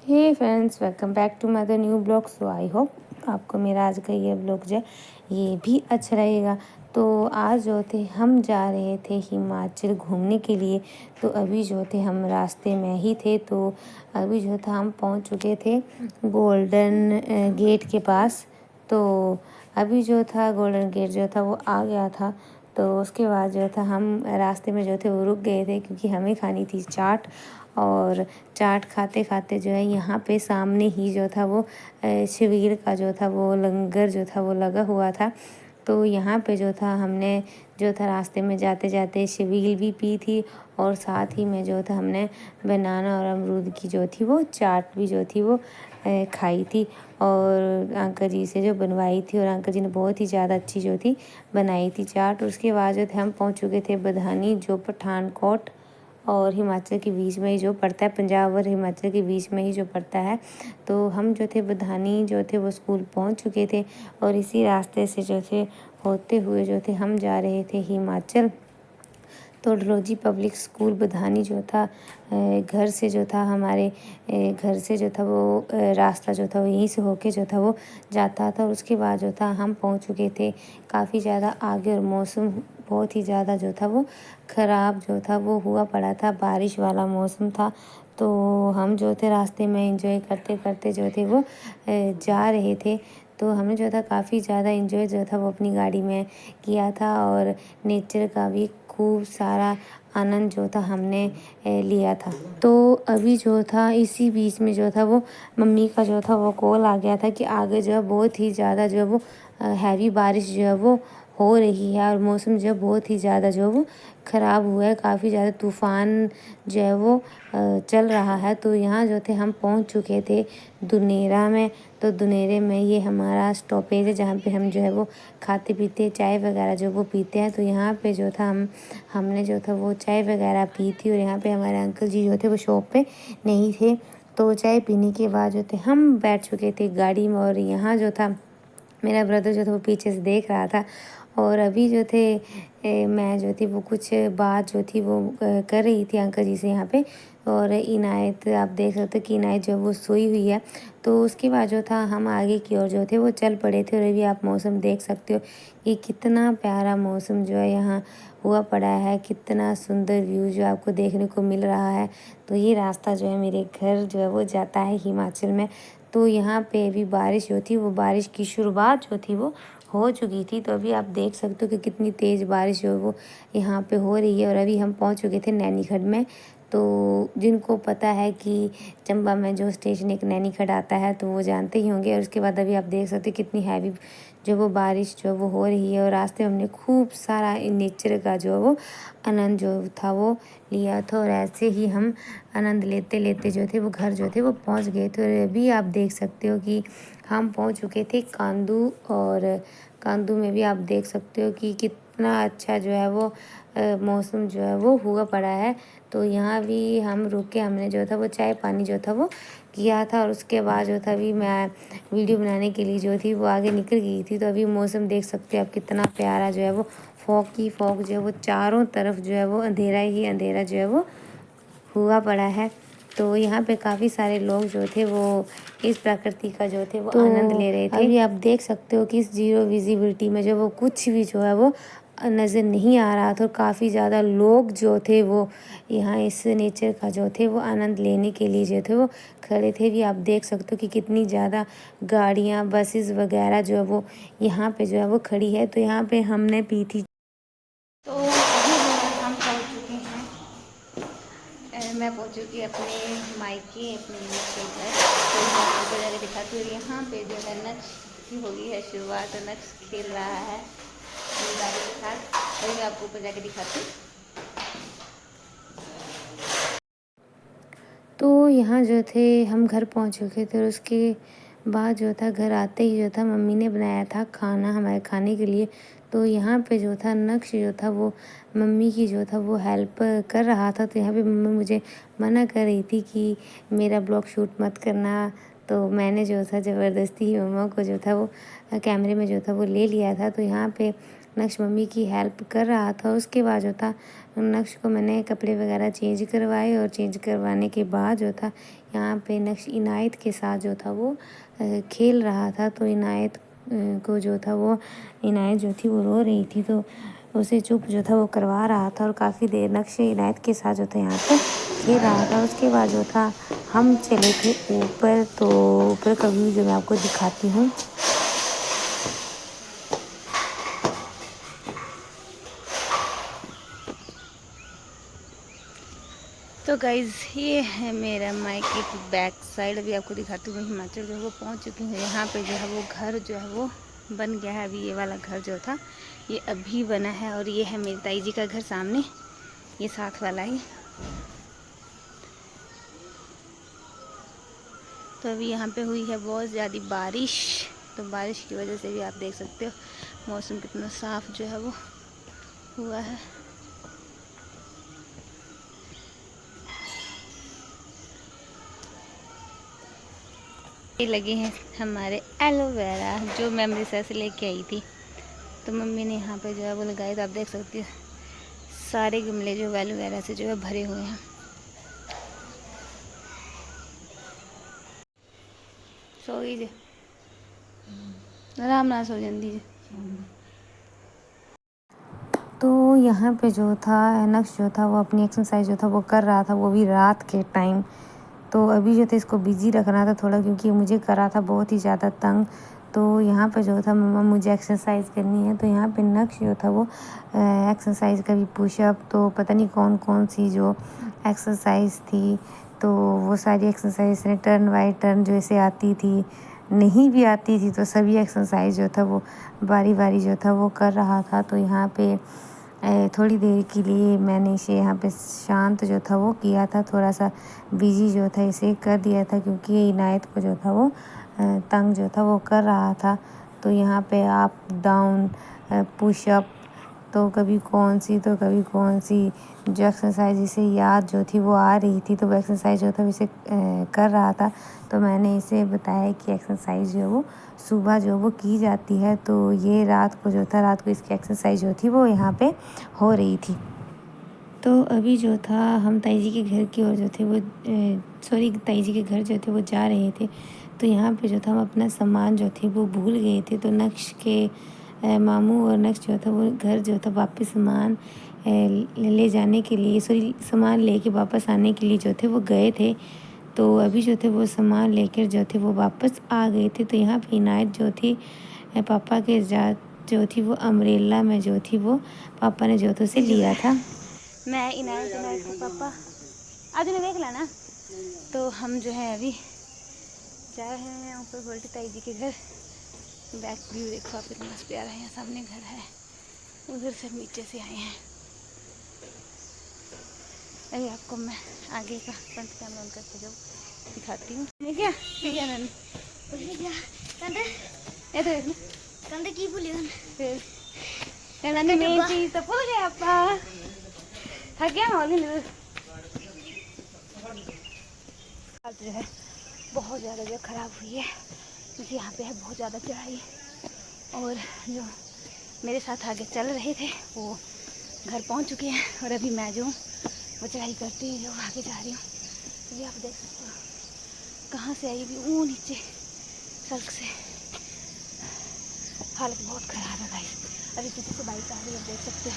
Hey friends, welcome back to my the new blog. So I hope आपको मेरा आज का ये ब्लॉग जो है ये भी अच्छा रहेगा। तो आज जो थे हम जा रहे थे हिमाचल घूमने के लिए। तो अभी जो थे हम रास्ते में ही थे। तो अभी जो था हम पहुंच चुके थे गोल्डन गेट के पास। तो अभी जो था गोल्डन गेट जो था वो आ गया था। तो उसके बाद जो था हम रास्ते में जो थे वो रुक गए थे क्योंकि हमें खानी थी चाट। और चाट खाते खाते जो है यहाँ पे सामने ही जो था वो शिविर का जो था वो लंगर जो था वो लगा हुआ था। तो यहाँ पे जो था हमने जो था रास्ते में जाते जाते शिविल भी पी थी और साथ ही में जो था हमने बनाना और अमरूद की जो थी वो चाट भी जो थी वो खाई थी। और अंकल जी से जो बनवाई थी और अंकल जी ने बहुत ही ज़्यादा अच्छी जो थी बनाई थी चाट। उसके बाद जो थे हम पहुँच चुके थे बधानी, जो पठानकोट और हिमाचल के बीच में ही जो पड़ता है, पंजाब और हिमाचल के बीच में ही जो पड़ता है। तो हम जो थे बधानी जो थे वो स्कूल पहुंच चुके थे और इसी रास्ते से जो थे होते हुए जो थे हम जा रहे थे हिमाचल। तो डलहौजी पब्लिक स्कूल बधानी जो था घर से जो था हमारे घर से जो था वो रास्ता जो था वो यहीं से होके जो था वो जाता था। और उसके बाद जो था हम पहुंच चुके थे काफ़ी ज़्यादा आगे और मौसम बहुत ही ज़्यादा जो था वो ख़राब जो था वो हुआ पड़ा था, बारिश वाला मौसम था। तो हम जो थे रास्ते में एंजॉय करते करते जो थे वो जा रहे थे। तो हमने जो था काफ़ी ज़्यादा एंजॉय जो था वो अपनी गाड़ी में किया था और नेचर का भी खूब सारा आनंद जो था हमने लिया था। तो अभी जो था इसी बीच में जो था वो मम्मी का जो था वो कॉल आ गया था कि आगे जो है बहुत ही ज़्यादा जो है वो हैवी बारिश जो है वो हो रही है और मौसम जो है बहुत ही ज़्यादा जो है वो ख़राब हुआ है, काफ़ी ज़्यादा तूफ़ान जो है वो चल रहा है। तो यहाँ जो थे हम पहुँच चुके थे दुनेरा में। तो दुनेरे में ये हमारा स्टॉपेज है जहाँ पे हम जो है वो खाते पीते चाय वगैरह जो वो पीते हैं। तो यहाँ पे जो था हमने जो था वो चाय वगैरह पी थी और यहाँ पे हमारे अंकल जी जो थे वो शॉप पे नहीं थे। तो चाय पीने के बाद जो थे हम बैठ चुके थे गाड़ी में और यहाँ जो था मेरा ब्रदर जो था वो पीछे से देख रहा था। और अभी जो थे मैं जो थी वो कुछ बात जो थी वो कर रही थी अंकल जी से यहाँ पे। और इनायत आप देख सकते हो कि इनायत जो वो सोई हुई है। तो उसके बाद जो था हम आगे की ओर जो थे वो चल पड़े थे और अभी आप मौसम देख सकते हो कि कितना प्यारा मौसम जो है यहाँ हुआ पड़ा है, कितना सुंदर व्यू जो आपको देखने को मिल रहा है। तो ये रास्ता जो है मेरे घर जो है वो जाता है हिमाचल में। तो यहाँ पे अभी बारिश जो थी वो बारिश की शुरुआत जो थी वो हो चुकी थी। तो अभी आप देख सकते हो कि कितनी तेज़ बारिश जो है वो यहाँ पे हो रही है। और अभी हम पहुँच चुके थे नैनीखड्ड में। तो जिनको पता है कि चंबा में जो स्टेशन एक नैनीखड्ड आता है तो वो जानते ही होंगे। और उसके बाद अभी आप देख सकते हो कितनी हैवी जो वो बारिश जो वो हो रही है और रास्ते में हमने खूब सारा नेचर का जो वो आनंद जो था वो लिया था। और ऐसे ही हम आनंद लेते लेते जो थे वो घर जो थे वो पहुंच गए थे। और अभी आप देख सकते हो कि हम पहुंच चुके थे कांदू। और कांदू में भी आप देख सकते हो कि कितना अच्छा जो है वो मौसम जो है वो हुआ पड़ा है। तो यहाँ भी हम रुके, हमने जो था वो चाय पानी जो था वो किया था। और उसके बाद जो था अभी मैं वीडियो बनाने के लिए जो थी वो आगे निकल गई थी। तो अभी मौसम देख सकते हो आप कितना प्यारा जो है वो फॉग की फॉग जो है वो चारों तरफ जो है वो अंधेरा ही अंधेरा जो है वो हुआ पड़ा है। तो यहाँ पे काफ़ी सारे लोग जो थे वो इस प्रकृति का जो थे वो आनंद ले रहे थे। अभी आप देख सकते हो कि इस जीरो विजिबिलिटी में जो वो कुछ भी जो है वो नज़र नहीं आ रहा था। और काफ़ी ज़्यादा लोग जो थे वो यहाँ इस नेचर का जो थे वो आनंद लेने के लिए जो थे वो खड़े थे। भी आप देख सकते हो कि कितनी ज़्यादा गाड़ियाँ बसेस वगैरह जो है वो यहाँ पे जो है वो खड़ी है। तो यहाँ पे हमने पी थी। तो अभी जो है हम पहुँच चुके हैं, मैं पहुँच चुकी अपने मायके अपने के घर। तो मैं आपको जाकर दिखाती हूँ। यहाँ पे जो है नक्श की हो गई है शुरुआत और नक्श खेल रहा है अपनी गाड़ी के साथ। वही मैं आपको ऊपर जाके दिखाती हूँ। तो यहाँ जो थे हम घर पहुँच चुके थे और उसके बाद जो था घर आते ही जो था मम्मी ने बनाया था खाना हमारे खाने के लिए। तो यहाँ पे जो था नक्श जो था वो मम्मी की जो था वो हेल्प कर रहा था। तो यहाँ पे मम्मी मुझे मना कर रही थी कि मेरा ब्लॉग शूट मत करना। तो मैंने जो था ज़बरदस्ती ही मम्मा को जो था वो कैमरे में जो था वो ले लिया था। तो यहाँ पे नक्श मम्मी की हेल्प कर रहा था। उसके बाद जो था नक्श को मैंने कपड़े वगैरह चेंज करवाए और चेंज करवाने के बाद जो था यहाँ पे नक्श इनायत के साथ जो था वो खेल रहा था। तो इनायत को जो था वो इनायत जो थी वो रो रही थी, तो उसे चुप जो था वो करवा रहा था और काफ़ी देर नक्श इनायत के साथ जो था यहाँ पे खेल रहा था। उसके बाद जो था हम चले थे ऊपर, तो ऊपर का व्यू जो मैं आपको दिखाती हूँ। तो गाइज़ ये है मेरा मायके की बैक साइड। अभी आपको दिखाती हूँ, हिमाचल जो है वो पहुँच चुकी हूँ। यहाँ पे जो है वो घर जो है वो बन गया है। अभी ये वाला घर जो था ये अभी बना है और ये है मेरी ताई जी का घर सामने, ये साथ वाला ही। तो अभी यहाँ पे हुई है बहुत ज़्यादा बारिश, तो बारिश की वजह से भी आप देख सकते हो मौसम कितना साफ़ जो है वो हुआ है। ये लगे हैं हमारे एलोवेरा जो मैं अमृतसर से लेके आई थी, तो मम्मी ने यहाँ पे जो है वो लगाए। तो आप देख सकते हो सारे गमले जो एलोवेरा से जो है भरे हुए हैं। सो गई जी, आराम ना सो जाती जी। तो यहाँ पे जो था नक्श जो था वो अपनी एक्सरसाइज जो था वो कर रहा था, वो भी रात के टाइम। तो अभी जो था इसको बिज़ी रखना था थोड़ा, क्योंकि मुझे कर रहा था बहुत ही ज़्यादा तंग। तो यहाँ पे जो था मम्मा मुझे एक्सरसाइज करनी है, तो यहाँ पे नक्श जो था वो एक्सरसाइज का भी पुशअप, तो पता नहीं कौन कौन सी जो एक्सरसाइज थी, तो वो सारी एक्सरसाइज ने टर्न बाई टर्न जो ऐसे आती थी, नहीं भी आती थी, तो सभी एक्सरसाइज जो था वो बारी बारी जो था वो कर रहा था। तो यहाँ पे थोड़ी देर के लिए मैंने इसे यहाँ पे शांत जो था वो किया था, थोड़ा सा बिजी जो था इसे कर दिया था, क्योंकि इनायत को जो था वो तंग जो था वो कर रहा था। तो यहाँ पे अप डाउन पुशअप, तो कभी कौन सी तो कभी कौन सी जो एक्सरसाइज इसे याद जो थी वो आ रही थी, तो वो एक्सरसाइज जो था इसे कर रहा था। तो मैंने इसे बताया कि एक्सरसाइज जो है वो सुबह जो वो की जाती है, तो ये रात को जो था रात को इसकी एक्सरसाइज जो थी वो यहाँ पे हो रही थी। तो अभी जो था हम ताई जी के घर की ओर जो थे वो सॉरी ताई जी के घर जो थे वो जा रहे थे। तो यहाँ पे जो था हम अपना सामान जो थे वो भूल गए थे, तो नक्श के मामू और नक्श जो था वो घर जो था वापस सामान ले जाने के लिए, सॉरी सामान लेके वापस आने के लिए जो थे वो गए थे। तो अभी जो थे वो सामान लेकर जो थे वो वापस आ गए थे। तो यहाँ पे इनायत जो थी पापा के जो थी वो अम्ब्रेला में जो थी वो पापा ने जो था उसे लिया था। मैं इनायत का पापा आज उन्हें देख लेना। तो हम जो है अभी जा रहे हैं ऊपर बोल्टी ताई जी के घर। बैक व्यू देखो आप, इतना प्यारा है, सामने घर है, उधर से नीचे से आए हैं। अभी आपको मैं आगे का फ्रंट कैमरा ऑन करके जो दिखाती हूँ। क्या ठीक है मैंने क्या कंदे ये तो देखना कंदे की भूली फिर कंदे मेन चीज तो भूल गए आपा थक गया मौली जो है बहुत ज़्यादा जो ख़राब हुई है, क्योंकि यहाँ पे है बहुत ज़्यादा चढ़ाई, और जो मेरे साथ आगे चल रहे थे वो घर पहुँच चुके हैं, और अभी मैं जो वो चढ़ाई करती हुई जो आगे जा रही हूँ। ये आप देख सकते हो कहाँ से आई, भी वो नीचे सड़क से। हालत बहुत ख़राब है भाई, अभी पीछे से बाइक आ रही है, आप देख सकते हो।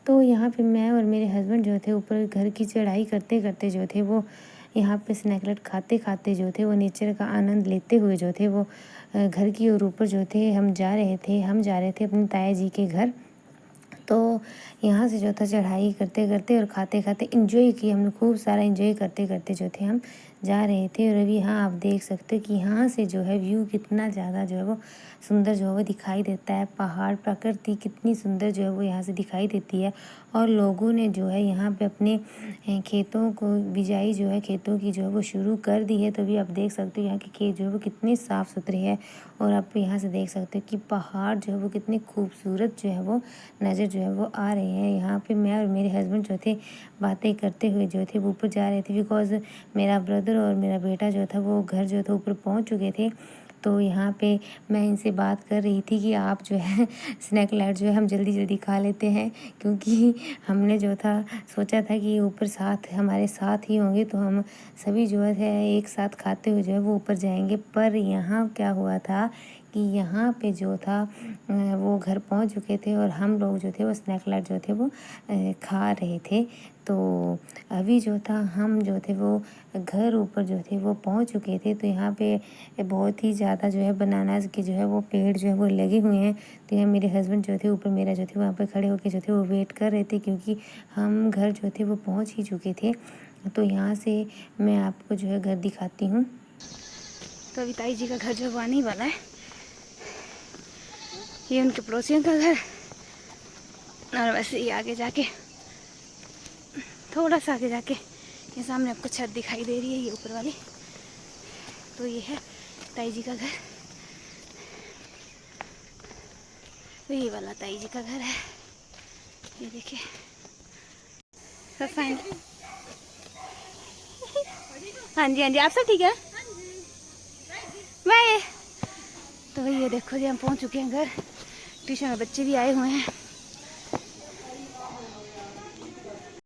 तो यहाँ पे मैं और मेरे हस्बैंड जो थे ऊपर घर की चढ़ाई करते करते जो थे वो यहाँ पे स्नैकलेट खाते खाते जो थे वो नेचर का आनंद लेते हुए जो थे वो घर की ओर ऊपर जो थे हम जा रहे थे अपनी ताया जी के घर। तो यहाँ से जो था चढ़ाई करते करते और खाते खाते इंजॉय किए हमने, खूब सारा इंजॉय करते करते जो थे हम जा रहे थे। और अभी यहाँ आप देख सकते हो कि यहाँ से जो है व्यू कितना ज़्यादा जो है वो सुंदर जो है वो दिखाई देता है। पहाड़ प्रकृति कितनी सुंदर जो है वो यहाँ से दिखाई देती है। और लोगों ने जो है यहाँ पे अपने खेतों को बिजाई जो है खेतों की जो है वो शुरू कर दी है। तो अभी आप देख सकते हो यहाँ के खेत जो है वो कितने साफ़ सुथरे हैं, और आप यहाँ से देख सकते हो कि पहाड़ जो है वो कितने खूबसूरत जो है वो नज़र जो है वो आ रहे हैं। यहाँ पे मैं और मेरे हस्बैंड जो थे बातें करते हुए जो थे वो ऊपर जा रहे थे, बिकॉज़ मेरा ब्रदर और मेरा बेटा जो था वो घर जो था ऊपर पहुँच चुके थे। तो यहाँ पे मैं इनसे बात कर रही थी कि आप जो है स्नैक लैट जो है हम जल्दी जल्दी खा लेते हैं, क्योंकि हमने जो था सोचा था कि ऊपर साथ हमारे साथ ही होंगे तो हम सभी जो है एक साथ खाते हुए जो है वो ऊपर जाएंगे। पर यहाँ क्या हुआ था कि यहाँ पे जो था वो घर पहुँच चुके थे और हम लोग जो थे वो स्नैक लैट जो थे वो खा रहे थे। तो अभी जो था हम जो थे वो घर ऊपर जो थे वो पहुँच चुके थे। तो यहाँ पे बहुत ही ज़्यादा जो है बनानास के जो है वो पेड़ जो है वो लगे हुए हैं। तो यहाँ मेरे हस्बैंड जो थे ऊपर मेरा जो थे वहाँ पे खड़े होके जो थे वो वेट कर रहे थे, क्योंकि हम घर जो थे वो पहुँच ही चुके थे। तो यहाँ से मैं आपको जो है घर दिखाती हूँ। तो अभी ताई जी का घर जो आने ही वाला है। ये उनके पड़ोसियों का घर, और वैसे ही आगे जाके थोड़ा सा आगे जाके ये सामने आपको छत दिखाई दे रही है, ये ऊपर वाली। तो ये है ताई जी का घर। तो ये वाला ताई जी का घर है, ये देखिए। सब फाइन। हाँ जी हाँ जी, आप सब ठीक है? बाय। तो ये देखो जी हम पहुंच चुके हैं घर। ट्यूशन में बच्चे भी आए हुए हैं।